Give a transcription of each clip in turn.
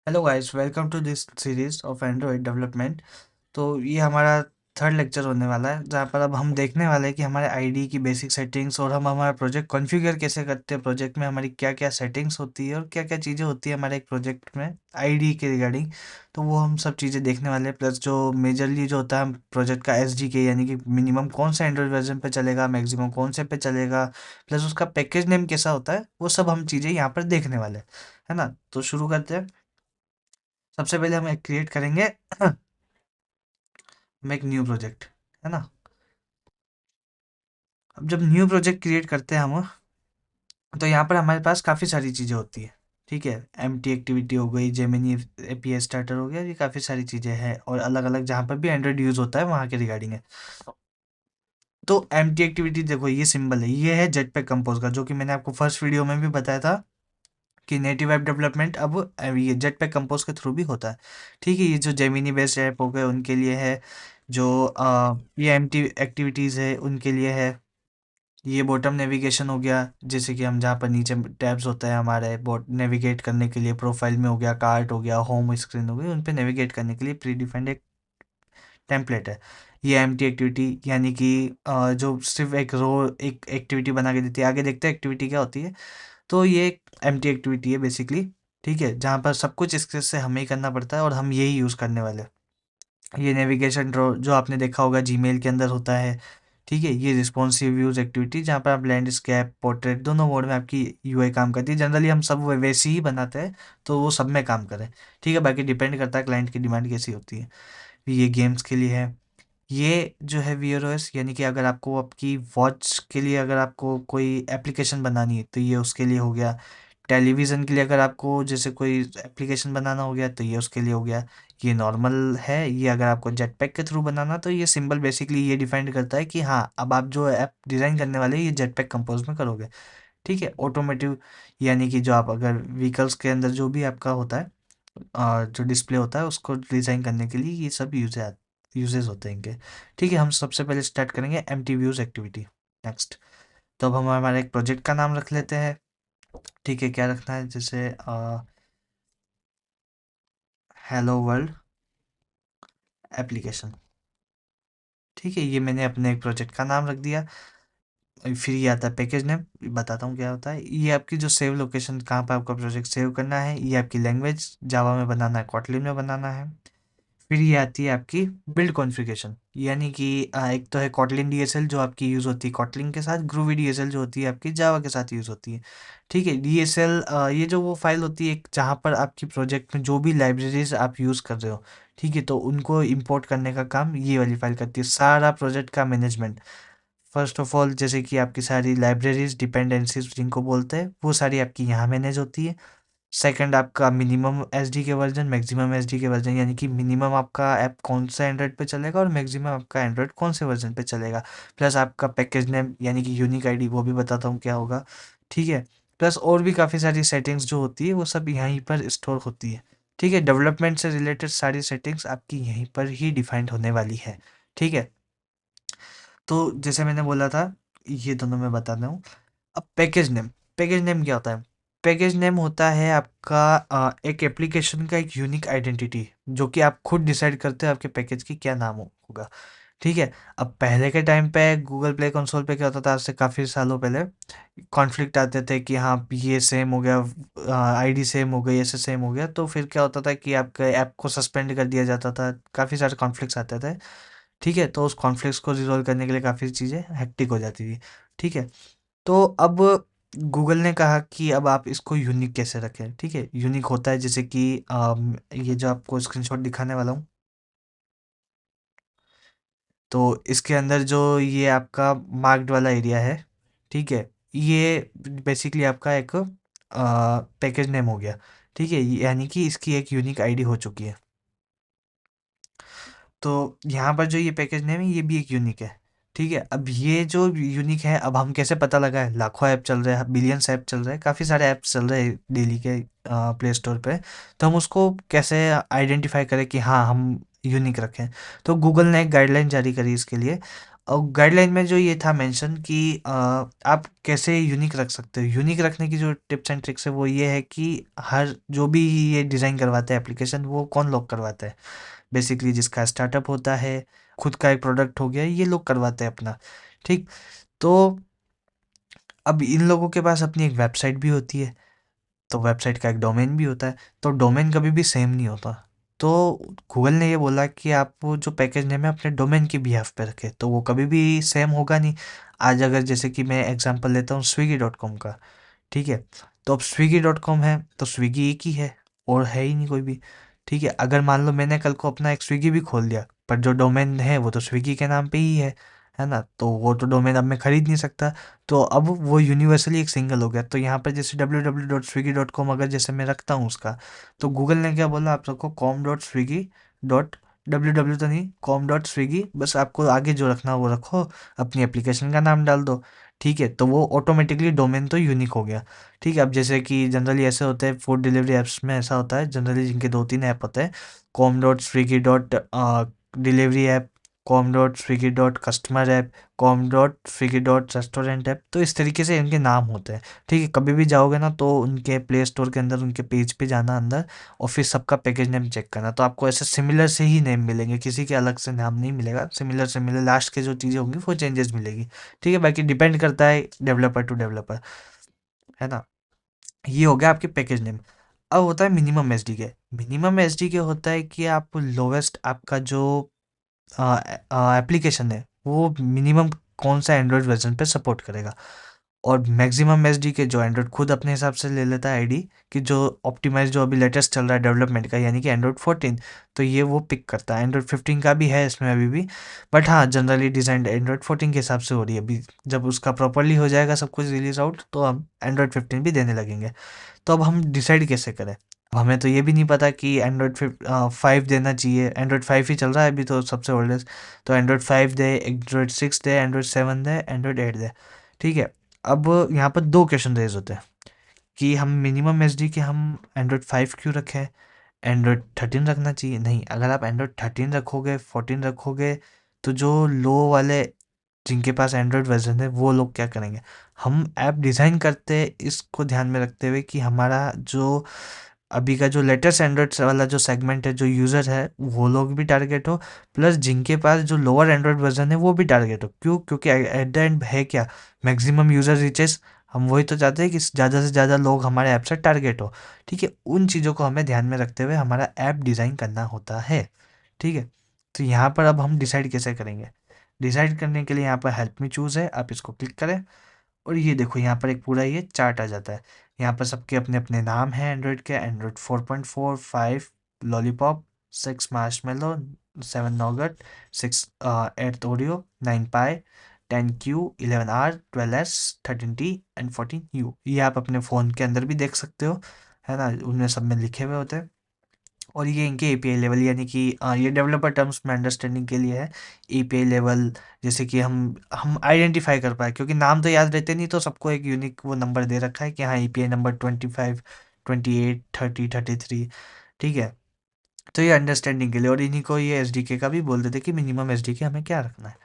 Hello guys, welcome to this series of Android development. तो ये हमारा थर्ड लेक्चर होने वाला है, जहाँ पर अब हम देखने वाले हैं कि हमारे आईडी की बेसिक सेटिंग्स और हम हमारा प्रोजेक्ट कॉन्फ़िगर कैसे करते हैं। प्रोजेक्ट में हमारी क्या क्या सेटिंग्स होती है और क्या क्या चीज़ें होती है हमारे एक प्रोजेक्ट में आईडी के रिगार्डिंग। तो वो हम सब चीज़ें देखने वाले हैं। प्लस जो मेजरली जो होता है प्रोजेक्ट का SDK, यानी कि मिनिमम कौन सा एंड्रॉयड वर्जन पे चलेगा, मैक्सिमम कौन से पे चलेगा, प्लस उसका पैकेज नेम कैसा होता है, वो सब हम चीज़ें यहाँ पर देखने वाले हैं, है ना। तो शुरू करते हैं। सबसे पहले हम एक क्रिएट करेंगे मेक न्यू प्रोजेक्ट, है ना। अब जब न्यू प्रोजेक्ट क्रिएट करते हैं हम, तो यहाँ पर हमारे पास काफ़ी सारी चीज़ें होती है। ठीक है, एम्प्टी एक्टिविटी हो गई, जेमिनी API स्टार्टर हो गया, ये काफ़ी सारी चीज़ें हैं और अलग अलग जहाँ पर भी एंड्रॉइड यूज़ होता है वहाँ के रिगार्डिंग है। तो एम्प्टी एक्टिविटी देखो, ये सिंबल है, ये है जेटपैक कंपोज का, जो कि मैंने आपको फर्स्ट वीडियो में भी बताया था कि नेटिव ऐप डेवलपमेंट अब ये जेटपैक कंपोज के थ्रू भी होता है। ठीक है, ये जो जेमिनी बेस्ड ऐप हो गए उनके लिए है, जो ये एम्प्टी एक्टिविटीज़ है उनके लिए है। ये बॉटम नेविगेशन हो गया, जैसे कि हम जहाँ पर नीचे टैब्स होता है हमारे बोट नेविगेट करने के लिए, प्रोफाइल में हो गया, कार्ट हो गया, होम स्क्रीन हो गई, उन पे नेविगेट करने के लिए प्री डिफाइंड एक टेम्पलेट है। ये एम्प्टी एक्टिविटी यानी कि जो सिर्फ एक रो एक एक्टिविटी बना के देती है। आगे देखते हैं एक्टिविटी क्या होती है। तो ये एक एम्प्टी एक्टिविटी है बेसिकली। ठीक है, जहाँ पर सब कुछ इसके से हमें ही करना पड़ता है और हम यही यूज़ करने वाले हैं। ये नेविगेशन ड्रॉ जो आपने देखा होगा जीमेल के अंदर होता है। ठीक है, ये रिस्पॉन्सिव व्यूज एक्टिविटी, जहाँ पर आप लैंडस्केप पोर्ट्रेट दोनों मोड में आपकी UI काम करती है। जनरली हम सब वैसे ही बनाते हैं, तो वो सब में काम करें। ठीक है, बाकी डिपेंड करता है क्लाइंट की डिमांड कैसी होती है। ये गेम्स के लिए है। ये जो है VROS, यानी कि अगर आपको आपकी वॉच के लिए अगर आपको कोई एप्लीकेशन बनानी है तो ये उसके लिए हो गया। टेलीविज़न के लिए अगर आपको जैसे कोई एप्लीकेशन बनाना हो गया तो ये उसके लिए हो गया। ये नॉर्मल है। ये अगर आपको जेटपैक के थ्रू बनाना, तो ये सिंबल बेसिकली ये डिफाइन करता है कि हाँ, अब आप जो ऐप डिज़ाइन करने वाले हैं ये जेटपैक कंपोज में करोगे। ठीक है, ऑटोमेटिव यानी कि जो आप अगर व्हीकल्स के अंदर जो भी आपका होता है जो डिस्प्ले होता है उसको डिज़ाइन करने के लिए ये सब यूजेस होते हैं इनके। ठीक है, हम सबसे पहले स्टार्ट करेंगे एम्प्टी व्यूज एक्टिविटी। नेक्स्ट, तो अब हम हमारे एक प्रोजेक्ट का नाम रख लेते हैं। ठीक है, क्या रखना है, जैसे हेलो वर्ल्ड एप्लीकेशन। ठीक है, ये मैंने अपने एक प्रोजेक्ट का नाम रख दिया। फिर ये आता है पैकेज नेम, बताता हूँ क्या होता है। ये आपकी जो सेव लोकेशन, कहाँ पर आपका प्रोजेक्ट सेव करना है, ये आपकी लैंग्वेज जावा में बनाना है, कॉटलिन में बनाना है। फिर ये आती है आपकी बिल्ड कॉन्फ़िगरेशन, यानी कि एक तो है कॉटलिन DSL जो आपकी यूज़ होती है कॉटलिन के साथ, ग्रूवी DSL जो होती है आपकी जावा के साथ यूज़ होती है। ठीक है, DSL ये जो वो फाइल होती है जहाँ पर आपकी प्रोजेक्ट में जो भी लाइब्रेरीज आप यूज़ कर रहे हो, ठीक है, तो उनको इंपोर्ट करने का काम ये वाली फाइल करती है। सारा प्रोजेक्ट का मैनेजमेंट, फर्स्ट ऑफ ऑल जैसे कि आपकी सारी लाइब्रेरीज डिपेंडेंसीज जिनको बोलते हैं, वो सारी आपकी यहाँ मैनेज होती है। सेकंड, आपका minimum SDK version, maximum SDK version, यानी कि मिनिमम आपका ऐप कौन सा एंड्रॉयड पे चलेगा और मैक्सिमम आपका एंड्रॉयड कौन से वर्जन पे चलेगा। प्लस आपका पैकेज नेम यानी कि यूनिक आईडी, वो भी बताता हूँ क्या होगा। ठीक है, प्लस और भी काफ़ी सारी सेटिंग्स जो होती है वो सब यहीं पर स्टोर होती है। ठीक है, डेवलपमेंट से रिलेटेड सारी सेटिंग्स आपकी यहीं पर ही डिफाइंड होने वाली है। ठीक है, तो जैसे मैंने बोला था, ये दोनों मैं बताता हूँ। अब पैकेज नेम क्या होता है। पैकेज नेम होता है आपका एक एप्लीकेशन का एक यूनिक आइडेंटिटी, जो कि आप खुद डिसाइड करते हो आपके पैकेज की क्या नाम होगा। ठीक है, अब पहले के टाइम पे गूगल प्ले कंसोल पे क्या होता था, आज से काफ़ी सालों पहले कॉन्फ्लिक्ट आते थे कि हाँ ये सेम हो गया, आईडी सेम हो गई, ऐसे सेम हो गया, तो फिर क्या होता था कि आपके ऐप को सस्पेंड कर दिया जाता था। काफ़ी सारे कॉन्फ्लिक्ट्स आते थे। ठीक है, तो उस कॉन्फ्लिक्ट्स को रिजॉल्व करने के लिए काफ़ी चीज़ें हेक्टिक हो जाती थी। ठीक है, तो अब गूगल ने कहा कि अब आप इसको यूनिक कैसे रखें। ठीक है, यूनिक होता है जैसे कि ये जो आपको स्क्रीनशॉट दिखाने वाला हूँ, तो इसके अंदर जो ये आपका मार्क्ड वाला एरिया है, ठीक है, ये बेसिकली आपका एक पैकेज नेम हो गया। ठीक है, यानी कि इसकी एक यूनिक आईडी हो चुकी है। तो यहाँ पर जो ये पैकेज नेम है ये भी एक यूनिक है। ठीक है, अब ये जो यूनिक है, अब हम कैसे पता लगाए, लाखों ऐप चल रहे हैं, बिलियंस ऐप चल रहे हैं, काफ़ी सारे ऐप्स चल रहे हैं डेली के प्ले स्टोर पे। तो हम उसको कैसे आइडेंटिफाई करें कि हाँ हम यूनिक रखें। तो गूगल ने एक गाइडलाइन जारी करी इसके लिए। और गाइडलाइन में जो ये था मेंशन कि आप कैसे यूनिक रख सकते हो। यूनिक रखने की जो टिप्स एंड ट्रिक्स है वो ये है कि हर जो भी ये डिज़ाइन करवाता है एप्लीकेशन, वो कौन लोग करवाता है? बेसिकली जिसका स्टार्टअप होता है, खुद का एक प्रोडक्ट हो गया, ये लोग करवाते हैं अपना। ठीक। तो अब इन लोगों के पास अपनी एक वेबसाइट भी होती है, तो वेबसाइट का एक डोमेन भी होता है, तो डोमेन कभी भी सेम नहीं होता। तो गूगल ने ये बोला कि आप वो जो पैकेज नेम है अपने डोमेन के बिहाफ पे रखें, तो वो कभी भी सेम होगा नहीं। आज अगर जैसे कि मैं एग्जांपल लेता हूँ swiggy.com का, ठीक है? तो अब swiggy.com है तो स्विगी एक ही है, और है ही नहीं कोई भी। ठीक है? अगर मान लो मैंने कल को अपना एक स्विगी भी खोल दिया, पर जो डोमेन है वो तो स्विगी के नाम पे ही है ना? तो वो तो डोमेन अब मैं खरीद नहीं सकता। तो अब वो यूनिवर्सली एक सिंगल हो गया। तो यहाँ पर जैसे www.swiggy.com अगर जैसे मैं रखता हूँ उसका, तो गूगल ने क्या बोला, आप रखो com.swiggy.www तो नहीं, com.swiggy, बस आपको आगे जो रखना हो वो रखो, अपनी एप्लीकेशन का नाम डाल दो। ठीक है? तो वो ऑटोमेटिकली डोमेन तो यूनिक हो गया। ठीक है? अब जैसे कि जनरली ऐसे होते हैं फूड डिलीवरी ऐप्स में, ऐसा होता है जनरली जिनके 2-3 ऐप होते हैं, com.swiggy.डिलीवरी ऐप, com.swiggy.कस्टमर ऐप, com.swiggy.रेस्टोरेंट ऐप, तो इस तरीके से इनके नाम होते हैं। ठीक है? कभी भी जाओगे ना तो उनके प्ले स्टोर के अंदर उनके पेज पे जाना अंदर, और फिर सबका पैकेज नेम चेक करना, तो आपको ऐसे सिमिलर से ही नेम मिलेंगे, किसी के अलग से नाम नहीं मिलेगा। सिमिलर सिमिलर लास्ट के जो चीज़ें होंगी वो चेंजेस मिलेगी। ठीक है? बाकी डिपेंड करता है डेवलपर टू डेवलपर, है ना? ये हो गया आपके पैकेज नेम। अब होता है मिनिमम एसडीके। मिनिमम एसडीके होता है कि आप लोवेस्ट आपका जो एप्लीकेशन है वो मिनिमम कौन सा एंड्रॉयड वर्जन पे सपोर्ट करेगा, और मैक्सिमम एसडीके जो एंड्रॉयड खुद अपने हिसाब से ले लेता है आईडी, कि जो ऑप्टिमाइज जो अभी लेटेस्ट चल रहा है डेवलपमेंट का, यानी कि एंड्रॉयड 14, तो ये वो पिक करता है। एंड्रॉयड 15 का भी है इसमें अभी भी, बट हाँ जनरली डिज़ाइन एंड्रॉयड 14 के हिसाब से हो रही है अभी। जब उसका प्रॉपरली हो जाएगा सब कुछ रिलीज आउट, तो हम एंड्रॉयड 15 भी देने लगेंगे। तो अब हम डिसाइड कैसे करें? अब हमें तो ये भी नहीं पता कि एंड्रॉयड 5 देना चाहिए। एंड्रॉयड 5 ही चल रहा है अभी तो सबसे ओल्डेस्ट, तो एंड्रॉयड 5 दे, एंड्रॉयड 6 दे, एंड्रॉयड 7 दे, एंड्रॉयड 8 दे। ठीक है? अब यहाँ पर दो क्वेश्चन रेज होते हैं कि हम मिनिमम एच डी के हम एंड्रॉयड 5 क्यों रखें, एंड्रॉयड 13 रखना चाहिए? नहीं, अगर आप एंड्रॉयड 13 रखोगे, 14 रखोगे, तो जो लो वाले जिनके पास एंड्रॉयड वर्जन है वो लोग क्या करेंगे? हम ऐप डिज़ाइन करते हैं इसको ध्यान में रखते हुए कि हमारा जो अभी का जो लेटेस्ट एंड्रॉयड वाला जो सेगमेंट है, जो यूज़र है, वो लोग भी टारगेट हो, प्लस जिनके पास जो लोअर एंड्रॉयड वर्जन है वो भी टारगेट हो। क्यों? क्योंकि एट द एंड है क्या, मैक्सिमम यूज़र रीचेस, हम वही तो चाहते हैं कि ज़्यादा से ज़्यादा लोग हमारे ऐप से टारगेट हो। ठीक है? उन चीज़ों को हमें ध्यान में रखते हुए हमारा ऐप डिज़ाइन करना होता है। ठीक है? तो यहाँ पर अब हम डिसाइड कैसे करेंगे? डिसाइड करने के लिए यहाँ पर हेल्प मी चूज़ है, आप इसको क्लिक करें, और ये देखो यहाँ पर एक पूरा ये चार्ट आ जाता है। यहाँ पर सबके अपने अपने नाम हैं एंड्रॉयड के, Android 4.4, 5 Lollipop, 6 Marshmallow, 7 Nougat, 6 8 Oreo, 9 Pie, 10 Q, 11 R, 12 S, 13 T and 14 U. ये आप अपने फ़ोन के अंदर भी देख सकते हो, है ना? उनमें सब में लिखे हुए होते हैं। और ये इनके एपीआई लेवल, यानी कि ये डेवलपर टर्म्स में अंडरस्टैंडिंग के लिए है। एपीआई लेवल, जैसे कि हम आइडेंटिफाई कर पाए, क्योंकि नाम तो याद रहते नहीं, तो सबको एक यूनिक वो नंबर दे रखा है कि हाँ एपीआई नंबर 25, 28, 30, 33। ठीक है? तो ये अंडरस्टैंडिंग के लिए, और इन्हीं को ये एसडीके का भी बोल देते कि मिनिमम एसडीके हमें क्या रखना है।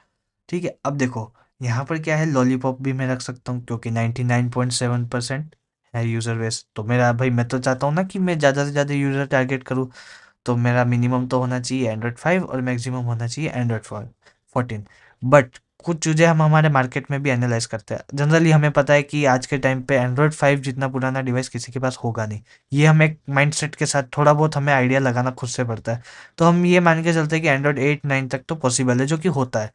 ठीक है? अब देखो यहाँ पर क्या है, लॉलीपॉप भी मैं रख सकता हूँ क्योंकि 99.7% है यूज़र बेस। तो मेरा भाई, मैं तो चाहता हूँ ना कि मैं ज़्यादा से ज़्यादा यूज़र टारगेट करूँ, तो मेरा मिनिमम तो होना चाहिए एंड्रॉयड 5 और मैक्सिमम होना चाहिए एंड्रॉयड 14। बट कुछ चीज़ें हम हमारे मार्केट में भी एनालाइज करते हैं। जनरली हमें पता है कि आज के टाइम पे एंड्रॉयड 5 जितना पुराना डिवाइस किसी के पास होगा नहीं। ये हम एक माइंडसेट के साथ थोड़ा बहुत हमें आइडिया लगाना खुद से पड़ता है। तो हम ये मान के चलते हैं कि एंड्रॉयड 8, 9 तक तो पॉसिबल है, जो कि होता है।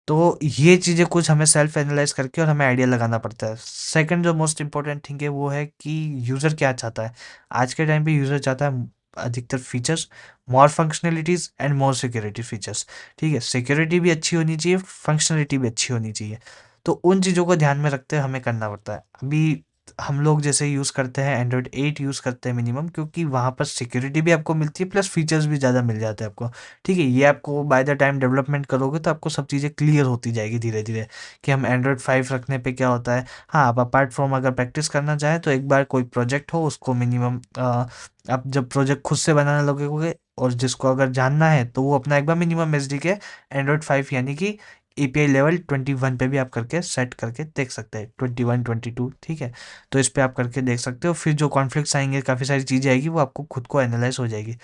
तो ये चीज़ें कुछ हमें सेल्फ एनालाइज करके और हमें आइडिया लगाना पड़ता है। सेकंड जो मोस्ट इंपॉर्टेंट थिंग है वो है कि यूज़र क्या चाहता है। आज के टाइम पे यूज़र चाहता है अधिकतर features, more functionalities and more security features. ठीक है? सिक्योरिटी भी अच्छी होनी चाहिए, फंक्शनैलिटी भी अच्छी होनी चाहिए। तो उन चीज़ों को ध्यान में रखते हुए हमें करना पड़ता है। अभी हम लोग जैसे यूज़ करते हैं एंड्रॉयड 8 यूज़ करते हैं मिनिमम, क्योंकि वहाँ पर सिक्योरिटी भी आपको मिलती है, प्लस फीचर्स भी ज़्यादा मिल जाते हैं आपको। ठीक है? ये आपको बाय द टाइम डेवलपमेंट करोगे तो आपको सब चीज़ें क्लियर होती जाएगी धीरे धीरे, कि हम एंड्रॉयड 5 रखने पे क्या होता है। हाँ, आप अपार्ट फ्रॉम अगर प्रैक्टिस करना चाहें तो एक बार कोई प्रोजेक्ट हो उसको मिनिमम, आप जब प्रोजेक्ट खुद से बनाने लगोगे और जिसको अगर जानना है तो वो अपना एक बार मिनिमम एस डी के एंड्रॉयड 5 यानी कि एपीआई लेवल 21 पे भी आप करके सेट करके देख सकते हैं, 21 22, ठीक है। तो इस पे आप करके देख सकते हो, फिर जो कॉन्फ्लिक्ट्स आएंगे, काफ़ी सारी चीज़ें आएगी, वो आपको खुद को एनालाइज हो जाएगी।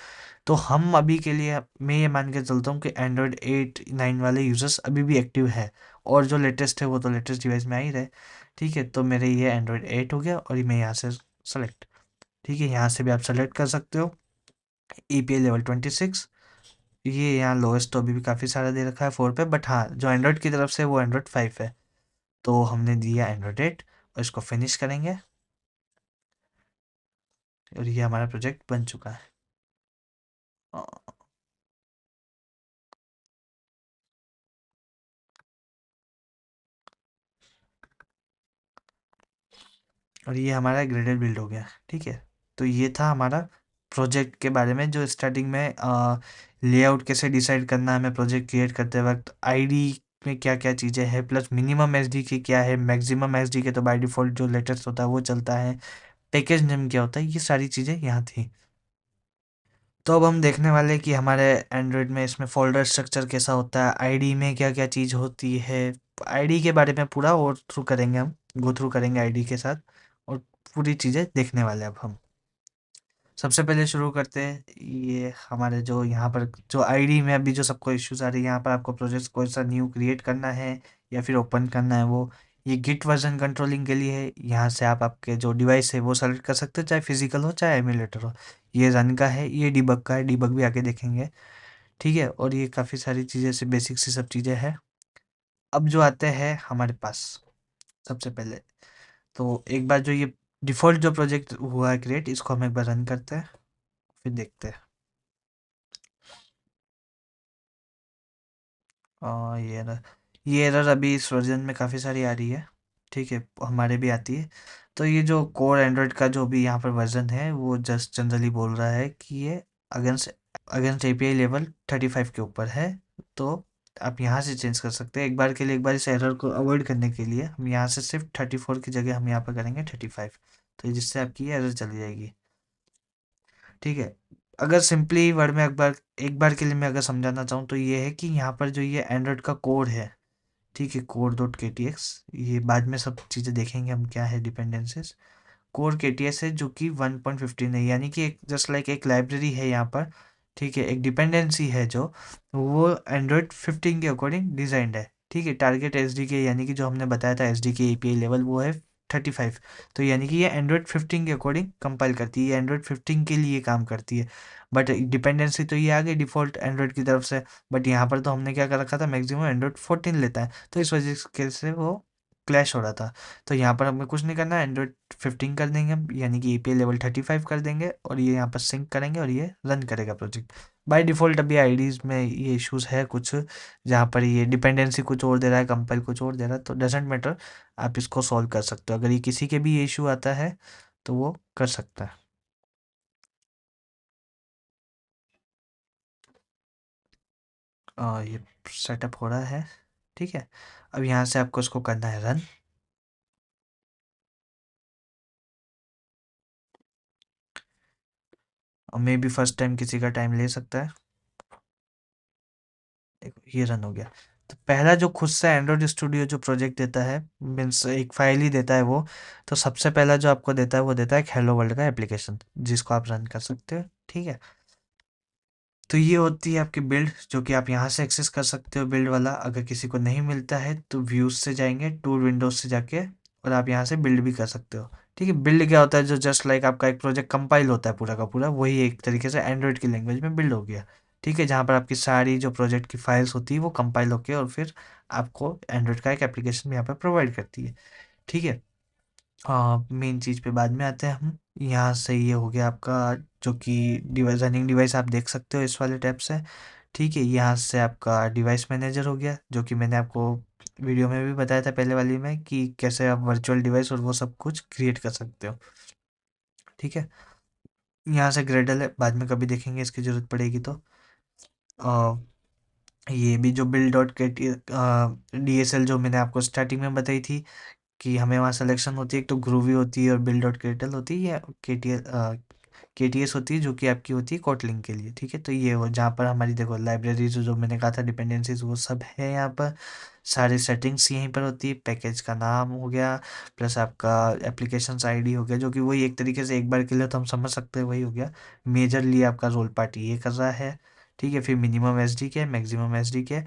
तो हम अभी के लिए मैं ये मान के चलता हूँ कि एंड्रॉयड 8 9 वाले यूज़र्स अभी भी एक्टिव है, और जो लेटेस्ट है वो तो लेटेस्ट डिवाइस में आ ही रहे। ठीक है, तो मेरे ये एंड्रॉयड 8 हो गया, और ये मैं यहाँ से सेलेक्ट, ठीक है, यहाँ से भी आप सेलेक्ट कर सकते हो। EPI लेवल 26, ये यहाँ लोएस्ट तो अभी भी काफ़ी सारा दे रखा है 4 पे, बट हाँ जो एंड्रॉयड की तरफ से वो एंड्रॉयड 5 है। तो हमने दिया एंड्रॉयड 8, और इसको फिनिश करेंगे, और ये हमारा प्रोजेक्ट बन चुका है। अ, और ये हमारा ग्रेडेड बिल्ड हो गया, ठीक है। तो ये था हमारा प्रोजेक्ट के बारे में, जो स्टार्टिंग में लेआउट कैसे डिसाइड करना है हमें प्रोजेक्ट क्रिएट करते वक्त, आईडी में क्या क्या चीज़ें हैं, प्लस मिनिमम एसडी की क्या है, मैक्सिमम एसडी के तो बाय डिफ़ॉल्ट जो लेटेस्ट होता है वो चलता है, पैकेज नेम क्या होता है, ये सारी चीज़ें यहाँ थी। तो अब हम देखने वाले हैं कि हमारे एंड्रॉयड में इसमें फ़ोल्डर स्ट्रक्चर कैसा होता है, आईडी में क्या-क्या चीज़ होती है। आईडी के बारे में पूरा गो थ्रू करेंगे हम, गो थ्रू करेंगे आईडी के साथ, और पूरी चीज़ें देखने वाले हैं अब हम। सबसे पहले शुरू करते हैं, ये हमारे जो यहाँ पर जो आईडी में अभी जो सबको इश्यूज़ आ रही है, यहाँ पर आपको प्रोजेक्ट कोई सा न्यू क्रिएट करना है या फिर ओपन करना है, वो ये गिट वर्जन कंट्रोलिंग के लिए है। यहाँ से आप आपके जो डिवाइस है वो सेलेक्ट कर सकते हो, चाहे फिजिकल हो चाहे एमुलेटर हो। ये रन का है, ये डिबग का है, डिबग भी आगे देखेंगे, ठीक है। और ये काफ़ी सारी चीज़ें से बेसिक सी सब चीज़ें हैं। अब जो आते हैं हमारे पास, सबसे पहले तो एक बार जो ये डिफ़ॉल्ट जो प्रोजेक्ट हुआ है क्रिएट, इसको हम एक बार रन करते हैं, फिर देखते हैं। ये एरर अभी इस वर्जन में काफ़ी सारी आ रही है, ठीक है, हमारे भी आती है। तो ये जो कोर एंड्रॉयड का जो भी यहाँ पर वर्जन है, वो जस्ट जनरली बोल रहा है कि ये अगेंस्ट अगेंस्ट एपीआई लेवल 35 के ऊपर है। तो आप यहाँ से चेंज कर सकते हैं, एक बार के लिए, एक बार इस एरर को अवॉइड करने के लिए हम यहाँ से सिर्फ 34 की जगह हम यहाँ पर करेंगे 35। तो जिससे आपकी ये एरर चली जाएगी, ठीक है। अगर सिंपली वर्ड में एक बार के लिए मैं अगर समझाना चाहूँ, तो ये है कि यहाँ पर जो ये एंड्रॉयड का कोड है, ठीक है, कोर डॉट के टी एक्स, ये बाद में सब चीज़ें देखेंगे हम क्या है डिपेंडेंसीज। कोर के टी एस है जो कि 1.15 है, यानी कि एक जस्ट लाइक एक लाइब्रेरी है यहाँ पर, ठीक है, एक डिपेंडेंसी है जो वो एंड्रॉयड 15 के अकॉर्डिंग डिजाइंड है, ठीक है। टारगेट एस डी के, यानी कि जो हमने बताया था एस डी के ए पी आई लेवल, वो है 35। तो यानी कि ये एंड्रॉयड 15 के अकॉर्डिंग कंपाइल करती है, ये एंड्रॉयड 15 के लिए काम करती है। बट डिपेंडेंसी तो ये आ गई डिफ़ॉल्ट एंड्रॉयड की तरफ से, बट यहाँ पर तो हमने क्या कर रखा था, मैक्सिमम एंड्रॉयड 14 लेता है, तो इस वजह से वो क्लैश हो रहा था। तो यहाँ पर हमें कुछ नहीं करना है, एंड्रॉयड 15 कर देंगे हम, यानी कि एपीआई लेवल 35 कर देंगे, और ये यहाँ पर सिंक करेंगे, और ये रन करेगा प्रोजेक्ट। बाय डिफ़ॉल्ट अभी आईडीज़ में ये इश्यूज़ है कुछ, जहाँ पर ये डिपेंडेंसी कुछ और दे रहा है, कंपाइल कुछ और दे रहा है, तो डजेंट मैटर, आप इसको सॉल्व कर सकते हो। अगर ये किसी के भी ये इशू आता है तो वो कर सकता है। ये सेटअप हो रहा है, ठीक है। अब यहाँ से आपको इसको करना है रन। और मे बी फर्स्ट टाइम किसी का टाइम ले सकता है। देखो ये रन हो गया। तो पहला जो खुद से एंड्रॉयड स्टूडियो जो प्रोजेक्ट देता है, मीन्स एक फाइल ही देता है वो, तो सबसे पहला जो आपको देता है वो देता है एक हेलो वर्ल्ड का एप्लीकेशन, जिसको आप रन कर सकते हो, ठीक है। तो ये होती है आपकी बिल्ड, जो कि आप यहाँ से एक्सेस कर सकते हो बिल्ड वाला। अगर किसी को नहीं मिलता है तो व्यूज से जाएंगे, टूल विंडोज से जाके, और आप यहाँ से बिल्ड भी कर सकते हो, ठीक है। बिल्ड क्या होता है, जो जस्ट लाइक आपका एक प्रोजेक्ट कंपाइल होता है पूरा का पूरा, वही एक तरीके से एंड्रॉइड की लैंग्वेज में बिल्ड हो गया, ठीक है। जहाँ पर आपकी सारी जो प्रोजेक्ट की फाइल्स होती है वो कंपाइल होके, और फिर आपको एंड्रॉइड का एक एप्लीकेशन यहाँ पर प्रोवाइड करती है, ठीक है। मेन चीज़ पे बाद में आते हैं हम। यहाँ से ये हो गया आपका, जो कि डिवाइस, रनिंग डिवाइस आप देख सकते हो इस वाले टैब से, ठीक है। यहाँ से आपका डिवाइस मैनेजर हो गया, जो कि मैंने आपको वीडियो में भी बताया था पहले वाली में, कि कैसे आप वर्चुअल डिवाइस और वो सब कुछ क्रिएट कर सकते हो, ठीक है। यहाँ से ग्रेडल है, बाद में कभी देखेंगे इसकी ज़रूरत पड़ेगी तो। अ, ये भी जो बिल्ड डॉट के डी एस एल जो मैंने आपको स्टार्टिंग में बताई थी, कि हमें वहाँ सिलेक्शन होती है, एक तो ग्रूवी होती है और बिल्ड डॉट केटल होती है, या के टी एल, KTS होती है जो कि आपकी होती है कोटलिंग के लिए, ठीक है। तो ये हो जहाँ पर हमारी देखो लाइब्रेरीज जो मैंने कहा था डिपेंडेंसीज वो सब है यहाँ पर, सारी सेटिंग्स यहीं पर होती है। पैकेज का नाम हो गया, प्लस आपका एप्लीकेशन आईडी हो गया, जो कि वही एक तरीके से एक बार के लिए तो हम समझ सकते हैं वही हो गया। मेजरली आपका रोल पार्ट ये कर रहा है, ठीक है। फिर मिनिमम एसडी के, मैक्सिमम एसडी के,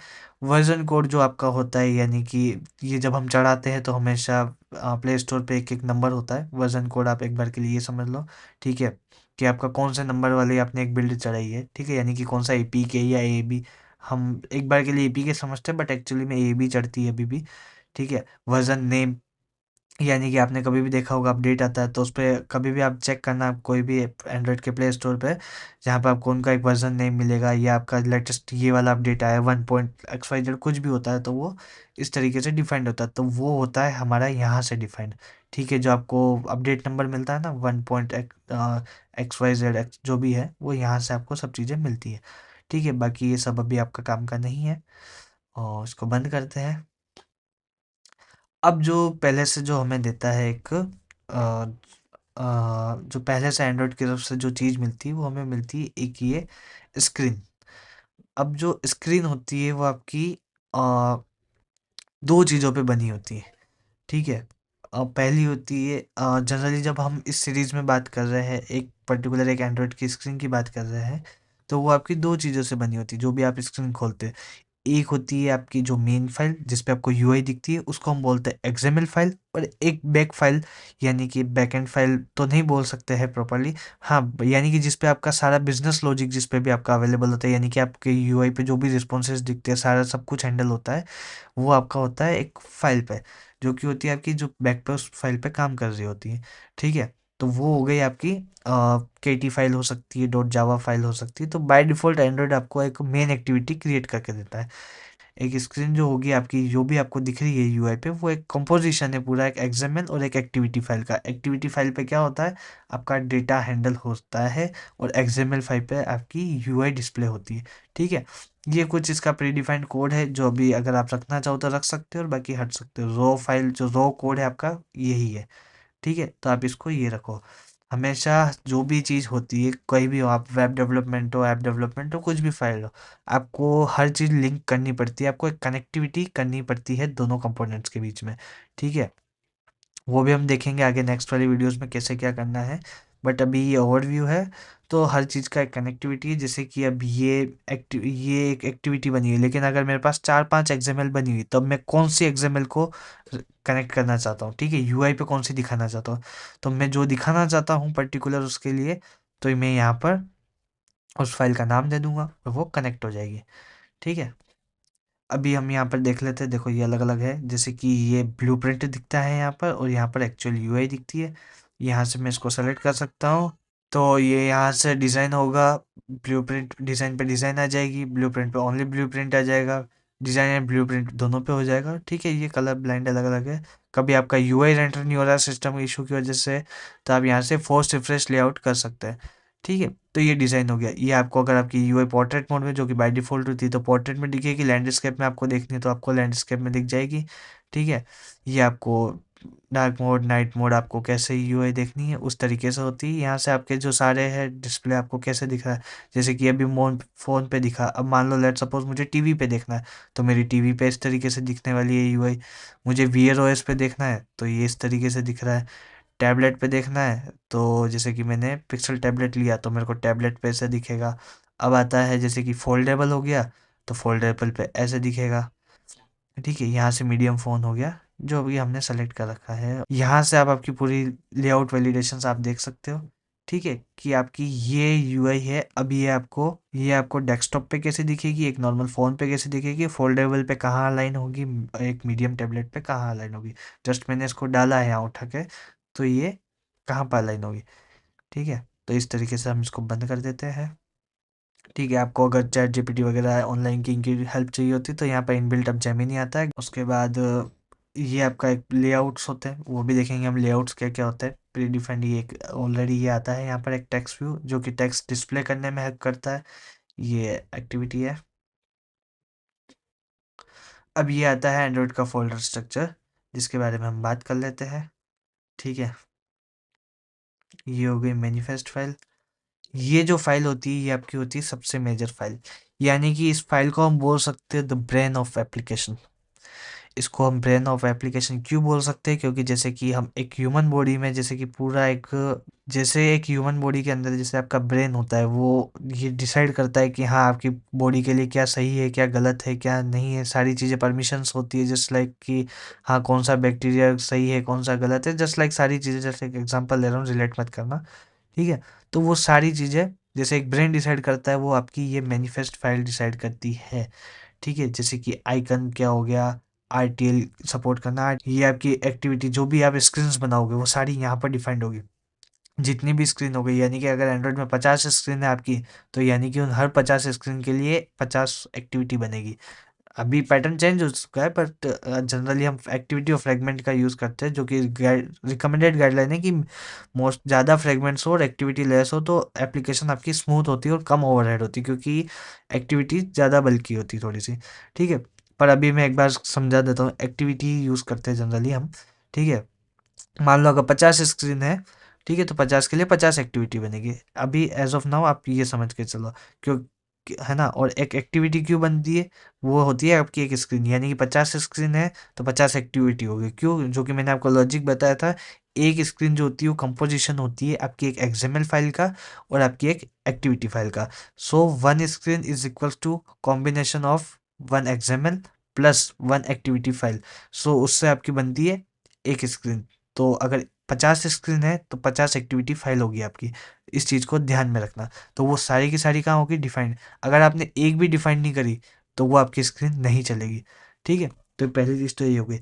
वर्जन कोड जो आपका होता है, यानी कि ये जब हम चढ़ाते हैं तो हमेशा प्ले स्टोर पे एक एक नंबर होता है, वर्जन कोड आप एक बार के लिए ये समझ लो, ठीक है। कि आपका कौन से नंबर वाले आपने एक बिल्ड चढ़ाई है, ठीक है, यानी कि कौन सा एपी के या ए बी। हम एक बार के लिए एपी के समझते हैं बट एक्चुअली में ए बी चढ़ती है अभी भी, ठीक है। वर्जन नेम, यानी कि आपने कभी भी देखा होगा अपडेट आता है तो उस पर कभी भी आप चेक करना, कोई भी एंड्रॉयड के प्ले स्टोर पे जहाँ पे आपको उनका एक वर्जन नेम मिलेगा, या आपका लेटेस्ट ये वाला अपडेट आया 1.xyz कुछ भी होता है तो वो इस तरीके से डिफाइंड होता है, तो वो होता है हमारा यहाँ से डिफाइंड, ठीक है। जो आपको अपडेट नंबर मिलता है ना 1.xyz जो भी है वो यहाँ से आपको सब चीज़ें मिलती है, ठीक है। बाकी ये सब अभी आपका काम का नहीं है और इसको बंद करते हैं। अब जो पहले से जो हमें देता है एक जो पहले से एंड्रॉयड की तरफ से जो चीज़ मिलती है वो हमें मिलती है एक ये स्क्रीन। अब जो स्क्रीन होती है वो आपकी अ, दो चीज़ों पे बनी होती है, ठीक है। पहली होती है जनरली जब हम इस सीरीज़ में बात कर रहे हैं एक पर्टिकुलर एक एंड्रॉयड की स्क्रीन की बात कर रहे हैं, तो वो आपकी दो चीज़ों से बनी होती है जो भी आप स्क्रीन खोलते हैं। एक होती है आपकी जो मेन फाइल जिस पे आपको यूआई दिखती है उसको हम बोलते हैं एक्सएमएल फाइल, और एक बैक फाइल, यानी कि बैकएंड फाइल तो नहीं बोल सकते हैं प्रॉपर्ली, हाँ, यानी कि जिस पे आपका सारा बिजनेस लॉजिक जिस पे भी आपका अवेलेबल होता है, यानी कि आपके यूआई पे जो भी रिस्पॉन्सेज दिखते हैं सारा सब कुछ हैंडल होता है, वो आपका होता है एक फाइल पे, जो कि होती है आपकी जो बैक पे उस फाइल पे काम कर रही होती है, ठीक है। तो वो हो गई आपकी केटी फाइल हो सकती है, डॉट जावा फाइल हो सकती है। तो बाय डिफ़ॉल्ट एंड्रॉयड आपको एक मेन एक्टिविटी क्रिएट करके देता है। एक स्क्रीन जो होगी आपकी जो भी आपको दिख रही है यूआई पे वो एक कंपोजिशन है पूरा, एक एक्सएमएल और एक एक्टिविटी फाइल का। एक्टिविटी फाइल पे क्या होता है, आपका डेटा हैंडल होता है, और एक्सएमएल फाइल पे आपकी यूआई डिस्प्ले होती है, ठीक है। ये कुछ इसका प्रीडिफाइंड कोड है जो अभी अगर आप रखना चाहो तो रख सकते हो और बाकी हट सकते हो। रो फाइल जो रो कोड है आपका यही है, ठीक है। तो आप इसको ये रखो। हमेशा जो भी चीज़ होती है कोई भी हो, आप वेब डेवलपमेंट हो, ऐप डेवलपमेंट हो, कुछ भी फाइल हो, आपको हर चीज़ लिंक करनी पड़ती है, आपको एक कनेक्टिविटी करनी पड़ती है दोनों कंपोनेंट्स के बीच में, ठीक है। वो भी हम देखेंगे आगे नेक्स्ट वाली वीडियोस में कैसे क्या करना है, बट अभी ये ओवरव्यू है। तो हर चीज़ का एक कनेक्टिविटी है, जैसे कि अब ये एक एक्टिविटी बनी हुई है, लेकिन अगर मेरे पास 4-5 एक्सएमएल बनी हुई तब मैं कौन सी एक्सएमएल को कनेक्ट करना चाहता हूँ, ठीक है, यूआई पे कौन सी दिखाना चाहता हूँ। तो मैं जो दिखाना चाहता हूँ पर्टिकुलर उसके लिए, तो मैं यहाँ पर उस फाइल का नाम दे दूंगा और वो कनेक्ट हो जाएगी, ठीक है। अभी हम यहाँ पर देख लेते हैं, देखो ये अलग अलग है, जैसे कि ये ब्लूप्रिंट दिखता है यहाँ पर और यहाँ पर एक्चुअल यूआई दिखती है। यहाँ से मैं इसको सेलेक्ट कर सकता हूँ, तो ये यहाँ से डिज़ाइन होगा, ब्लूप्रिंट डिज़ाइन पे डिज़ाइन आ जाएगी, ब्लूप्रिंट पे ओनली ब्लूप्रिंट आ जाएगा, डिज़ाइन एंड ब्लूप्रिंट दोनों पे हो जाएगा, ठीक है। ये कलर ब्लाइंड अलग अलग है। कभी आपका यूआई रेंडर नहीं हो रहा सिस्टम इशू की वजह से, तो आप यहाँ से फोर्स रिफ्रेश लेआउट कर सकते हैं, ठीक है। तो ये डिज़ाइन हो गया। ये आपको अगर आपकी यूआई पोर्ट्रेट मोड में जो कि बाय डिफ़ॉल्ट होती है तो पोर्ट्रेट में दिखेगी, लैंडस्केप में आपको देखनी है तो आपको लैंडस्केप में दिख जाएगी, ठीक है। ये आपको डार्क मोड नाइट मोड आपको कैसे यूआई देखनी है उस तरीके से होती है। यहाँ से आपके जो सारे हैं डिस्प्ले आपको कैसे दिख रहा है, जैसे कि अभी मोन फ़ोन पे दिखा, अब मान लो लेट सपोज मुझे टीवी पे देखना है तो मेरी टीवी पे इस तरीके से दिखने वाली है यूआई। मुझे वीआर ओएस पे देखना है तो ये इस तरीके से दिख रहा है। टैबलेट पे देखना है तो जैसे कि मैंने पिक्सल टैबलेट लिया तो मेरे को टैबलेट पे ऐसे दिखेगा। अब आता है जैसे कि फोल्डेबल हो गया तो फोल्डेबल पे ऐसे दिखेगा, ठीक है। यहाँ से मीडियम फ़ोन हो गया जो अभी हमने सेलेक्ट कर रखा है। यहाँ से आप आपकी पूरी लेआउट वैलिडेशंस आप देख सकते हो, ठीक है, कि आपकी ये यूआई है। अब ये आपको डेस्कटॉप पे कैसे दिखेगी, एक नॉर्मल फ़ोन पे कैसे दिखेगी, फोल्डेबल पे कहाँ अलाइन होगी, एक मीडियम टैबलेट पे कहाँ अलाइन होगी। जस्ट मैंने इसको डाला है यहाँ उठा के, तो ये कहाँ पर अलाइन होगी, ठीक है। तो इस तरीके से हम इसको बंद कर देते हैं, ठीक है। आपको अगर चैट जीपीटी वगैरह ऑनलाइन की इनकी हेल्प चाहिए होती है तो यहाँ पर इनबिल्ट अब जेमिनी आता है। उसके बाद ये आपका एक लेआउट्स होते हैं, वो भी देखेंगे हम लेआउट्स क्या क्या होता है। प्री डिफाइंड ये एक ऑलरेडी ये आता है यहाँ पर एक टेक्स्ट व्यू जो कि टेक्स्ट डिस्प्ले करने में हेल्प करता है, ये एक्टिविटी है। अब ये आता है एंड्रॉयड का फोल्डर स्ट्रक्चर जिसके बारे में हम बात कर लेते हैं, ठीक है। ये हो गई मैनिफेस्ट फाइल। ये जो फाइल होती है ये आपकी होती है सबसे मेजर फाइल, यानी कि इस फाइल को हम बोल सकते हैं द ब्रेन ऑफ एप्लीकेशन। इसको हम ब्रेन ऑफ एप्लीकेशन क्यों बोल सकते हैं, क्योंकि जैसे कि हम एक ह्यूमन बॉडी में जैसे कि पूरा एक, जैसे एक ह्यूमन बॉडी के अंदर जैसे आपका ब्रेन होता है, वो ये डिसाइड करता है कि हाँ आपकी बॉडी के लिए क्या सही है क्या गलत है क्या नहीं है, सारी चीज़ें परमिशंस होती है, जस्ट लाइक कि हाँ कौन सा बैक्टीरिया सही है कौन सा गलत है, जस्ट लाइक सारी चीज़ें, जैसे एक एग्जांपल ले रहा हूँ, रिलेट मत करना, ठीक है। तो वो सारी चीज़ें जैसे एक ब्रेन डिसाइड करता है, वो आपकी ये मैनिफेस्ट फाइल डिसाइड करती है, ठीक है। जैसे कि आइकन क्या हो गया, आरटीएल सपोर्ट करना, ये आपकी एक्टिविटी जो भी आप स्क्रीन्स बनाओगे वो सारी यहाँ पर डिफाइंड होगी, जितनी भी स्क्रीन हो गई, यानी कि अगर एंड्रॉइड में 50 स्क्रीन है आपकी, तो यानी कि उन हर 50 स्क्रीन के लिए 50 एक्टिविटी बनेगी। अभी पैटर्न चेंज हो चुका है, बट जनरली हम एक्टिविटी और फ्रेगमेंट का यूज़ करते हैं, जो कि गाइड रिकमेंडेड गाइडलाइन है कि मोस्ट ज़्यादा फ्रेगमेंट्स हो और एक्टिविटी लेस हो, तो एप्लीकेशन आपकी स्मूथ होती है और कम ओवरहेड होती है, क्योंकि एक्टिविटी ज़्यादा बल्की होती है थोड़ी सी, ठीक है। पर अभी मैं एक बार समझा देता हूँ, एक्टिविटी यूज़ करते हैं जनरली हम, ठीक है। मान लो अगर 50 स्क्रीन है, ठीक है, तो 50 के लिए 50 एक्टिविटी बनेगी। अभी एज ऑफ नाउ आप ये समझ के चलो, क्यों, है ना। और एक एक्टिविटी क्यों बनती है, वो होती है आपकी एक स्क्रीन, यानी कि 50 स्क्रीन है तो 50 एक्टिविटी होगी, क्यों, जो कि मैंने आपको लॉजिक बताया था। एक स्क्रीन जो होती है वो कंपोजिशन होती है आपकी एक एक्सएमएल फाइल का और आपकी एक एक्टिविटी फाइल का। So one screen is equals to combination of one XML plus one activity file. सो उससे आपकी बनती है एक स्क्रीन। तो अगर 50 स्क्रीन है तो 50 एक्टिविटी फाइल होगी आपकी, इस चीज़ को ध्यान में रखना। तो वो सारी की सारी कहाँ होगी, डिफाइंड। अगर आपने एक भी डिफाइंड नहीं करी तो वो आपकी स्क्रीन नहीं चलेगी, ठीक है। तो पहली चीज़ तो ये हो गई।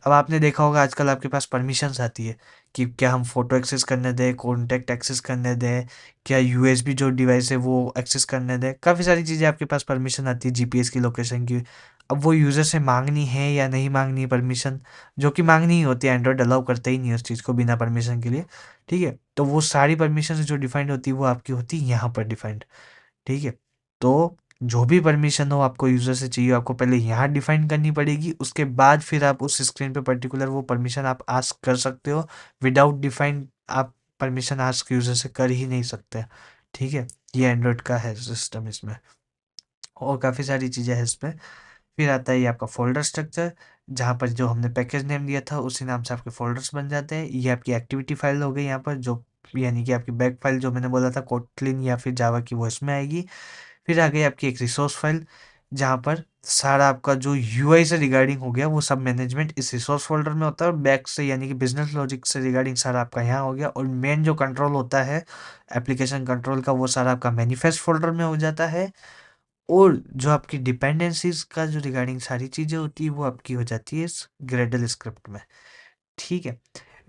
अब आपने देखा होगा आजकल आपके पास परमिशंस आती है कि क्या हम फ़ोटो एक्सेस करने दें, कॉन्टैक्ट एक्सेस करने दें, क्या यूएसबी जो डिवाइस है वो एक्सेस करने दें, काफ़ी सारी चीज़ें आपके पास परमिशन आती है, जीपीएस की लोकेशन की। अब वो यूज़र से मांगनी है या नहीं मांगनी है परमिशन, जो कि मांगनी ही होती है, एंड्रॉयड अलाउ करता ही नहीं है उस चीज़ को बिना परमिशन के लिए, ठीक है। तो वो सारी परमिशन जो डिफाइंड होती है वो आपकी होती है यहाँ पर डिफाइंड, ठीक है। तो जो भी परमिशन हो आपको यूज़र से चाहिए, आपको पहले यहाँ डिफाइन करनी पड़ेगी, उसके बाद फिर आप उस स्क्रीन पे पर्टिकुलर वो परमिशन आप आस्क कर सकते हो। विदाउट डिफाइंड आप परमिशन आस्क यूज़र से कर ही नहीं सकते, ठीक है। ये एंड्रॉयड का है सिस्टम इसमें, और काफ़ी सारी चीज़ें हैं इसमें। फिर आता है ये आपका फ़ोल्डर स्ट्रक्चर, जहाँ पर जो हमने पैकेज नेम दिया था उसी नाम से आपके फ़ोल्डर्स बन जाते हैं। ये आपकी एक्टिविटी फ़ाइल हो गई यहाँ पर, जो यानी कि आपकी बैक फ़ाइल जो मैंने बोला था कोटलिन या फिर जावा की, वो इसमें आएगी। फिर आ गई आपकी एक रिसोर्स फ़ाइल, जहाँ पर सारा आपका जो यूआई से रिगार्डिंग हो गया वो सब मैनेजमेंट इस रिसोर्स फ़ोल्डर में होता है, और बैक से यानी कि बिज़नेस लॉजिक से रिगार्डिंग सारा आपका यहाँ हो गया। और मेन जो कंट्रोल होता है एप्लीकेशन कंट्रोल का, वो सारा आपका मैनिफेस्ट फ़ोल्डर में हो जाता है। और जो आपकी डिपेंडेंसीज का जो रिगार्डिंग सारी चीज़ें होती है वो आपकी हो जाती है इस ग्रेडल स्क्रिप्ट में, ठीक है।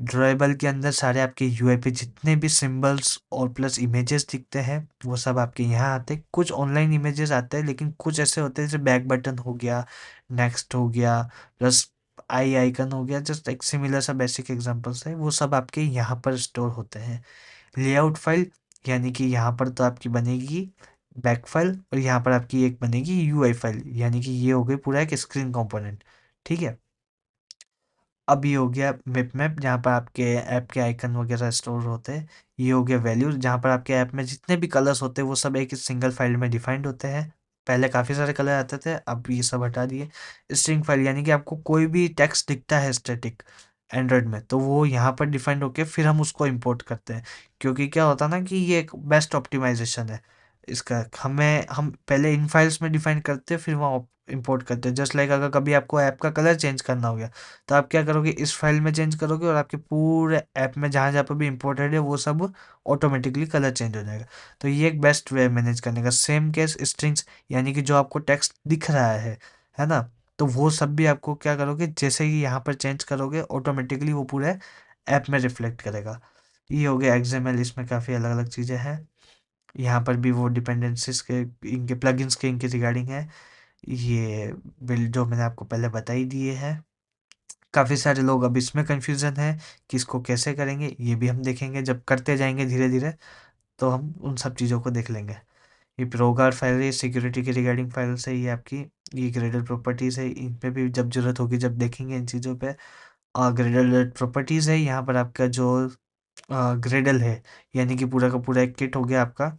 ड्रॉएबल के अंदर सारे आपके यूआई पे जितने भी सिंबल्स और प्लस इमेजेस दिखते हैं वो सब आपके यहाँ आते हैं। कुछ ऑनलाइन इमेजेस आते हैं, लेकिन कुछ ऐसे होते हैं जैसे बैक बटन हो गया, नेक्स्ट हो गया, प्लस आई आइकन हो गया, जस्ट एक सिमिलर सा बेसिक एग्जांपल्स है, वो सब आपके यहाँ पर स्टोर होते हैं। लेआउट फाइल, यानी कि यहाँ पर तो आपकी बनेगी बैक फाइल, और यहाँ पर आपकी एक बनेगी यूआई फाइल, यानी कि ये हो गई पूरा एक स्क्रीन कंपोनेंट, ठीक है। अब ये हो गया मिप मैप, जहाँ पर आपके ऐप के आइकन वगैरह स्टोर होते हैं। ये हो गया वैल्यूज, जहाँ पर आपके ऐप में जितने भी कलर्स होते हैं वो सब एक सिंगल फाइल में डिफाइंड होते हैं। पहले काफ़ी सारे कलर आते थे, अब ये सब हटा दिए। स्ट्रिंग फाइल, यानी कि आपको कोई भी टेक्स्ट दिखता है स्टैटिक एंड्रॉयड में, तो वो यहाँ पर डिफाइंड होके फिर हम उसको इंपोर्ट करते हैं। क्योंकि क्या होता है ना कि ये एक बेस्ट ऑप्टिमाइजेशन है इसका, हम पहले इन फाइल्स में डिफाइन करते हैं फिर वहाँ इंपोर्ट करते हैं। जस्ट लाइक अगर कभी आपको ऐप का कलर चेंज करना हो गया, तो आप क्या करोगे, इस फाइल में चेंज करोगे और आपके पूरे ऐप में जहाँ जहाँ पर भी इंपोर्टेड है वो सब ऑटोमेटिकली कलर चेंज हो जाएगा। तो ये एक बेस्ट वे मैनेज करने का। सेम केस स्ट्रिंग्स, यानी कि जो आपको टेक्स्ट दिख रहा है ना, तो वो सब भी आपको क्या करोगे, जैसे ही यहाँ पर चेंज करोगे ऑटोमेटिकली वो पूरे ऐप में रिफ्लेक्ट करेगा। ये हो गया एक्सएमएल, इसमें काफ़ी अलग अलग चीज़ें हैं। यहाँ पर भी वो डिपेंडेंसीज के, इनके प्लगइन्स के, इनके रिगार्डिंग है। ये बिल्ड जो मैंने आपको पहले बता ही दिए हैं। काफ़ी सारे लोग अब इसमें कन्फ्यूज़न है कि इसको कैसे करेंगे, ये भी हम देखेंगे जब करते जाएंगे धीरे धीरे, तो हम उन सब चीज़ों को देख लेंगे। ये प्रोगार्ड फाइल है, सिक्योरिटी के रिगार्डिंग फाइल्स है ये आपकी। ये ग्रेडल प्रॉपर्टीज़ है, इन पे भी जब ज़रूरत होगी जब देखेंगे इन चीज़ों पे। ग्रेडल प्रॉपर्टीज़ है, यहाँ पर आपका जो ग्रेडल है, यानी कि पूरा का पूरा एक किट हो गया आपका,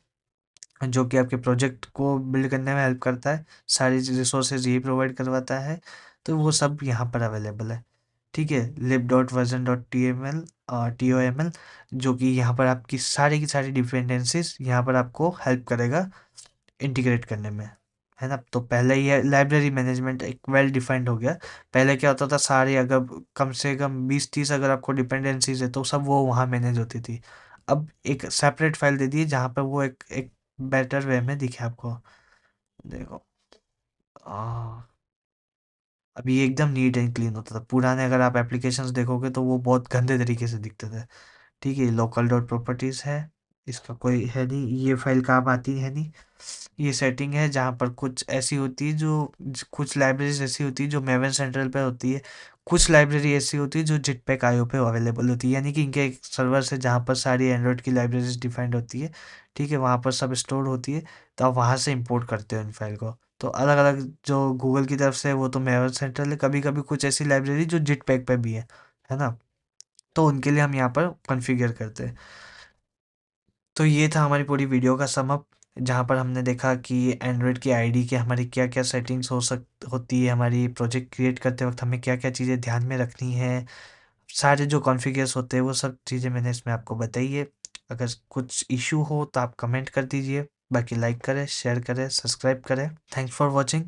जो कि आपके प्रोजेक्ट को बिल्ड करने में हेल्प करता है, सारी रिसोर्सेज यही प्रोवाइड करवाता है। तो वो सब यहाँ पर अवेलेबल है। ठीक है, lib.version.tml TOML, जो कि यहाँ पर आपकी सारी की सारी डिपेंडेंसीज यहाँ पर आपको हेल्प करेगा इंटीग्रेट करने में, है ना। तो पहले ये लाइब्रेरी मैनेजमेंट एक वेल डिफाइंड हो गया। पहले क्या होता था, सारे अगर कम से कम 20-30 अगर आपको डिपेंडेंसीज है तो सब वो वहाँ मैनेज होती थी। अब एक सेपरेट फाइल दे दी जहाँ पर वो एक बेटर वे में दिखे आपको। देखो, आ, अभी ये एकदम नीट एंड क्लीन होता था। पुराने अगर आप एप्लीकेशंस देखोगे तो वो बहुत गंदे तरीके से दिखते थे। ठीक है, लोकल डॉट प्रॉपर्टीज़ है, इसका कोई है नहीं, ये फाइल काम आती है नहीं। ये सेटिंग है जहाँ पर कुछ ऐसी होती है कुछ लाइब्रेरीज ऐसी होती है जो मेवन सेंट्रल पे होती है। कुछ लाइब्रेरी ऐसी होती है जो जिटपैक आईओ पे अवेलेबल होती है, यानी कि इनके एक सर्वर से जहाँ पर सारी एंड्रॉयड की लाइब्रेरीज डिफाइंड होती है। ठीक है, वहाँ पर सब स्टोर होती है। तो आप वहाँ से इंपोर्ट करते हो इन फाइल को। तो अलग अलग जो गूगल की तरफ से है वो तो मेवन सेंट्रल है, कभी कभी कुछ ऐसी लाइब्रेरी जो जिटपैक पे भी है ना। तो उनके लिए हम यहाँ पर कॉन्फ़िगर करते हैं। तो ये था हमारी पूरी वीडियो का सम अप, जहाँ पर हमने देखा कि एंड्रॉयड की आईडी की हमारी क्या-क्या सेटिंग्स होती है, हमारी प्रोजेक्ट क्रिएट करते वक़्त हमें क्या-क्या चीज़ें ध्यान में रखनी है। सारे जो कॉन्फ़िगर्स होते हैं वो सब चीज़ें मैंने इसमें आपको बताई है। अगर कुछ इश्यू हो तो आप कमेंट कर दीजिए। बाकी लाइक करें, शेयर करें, सब्सक्राइब करें। Thanks for watching.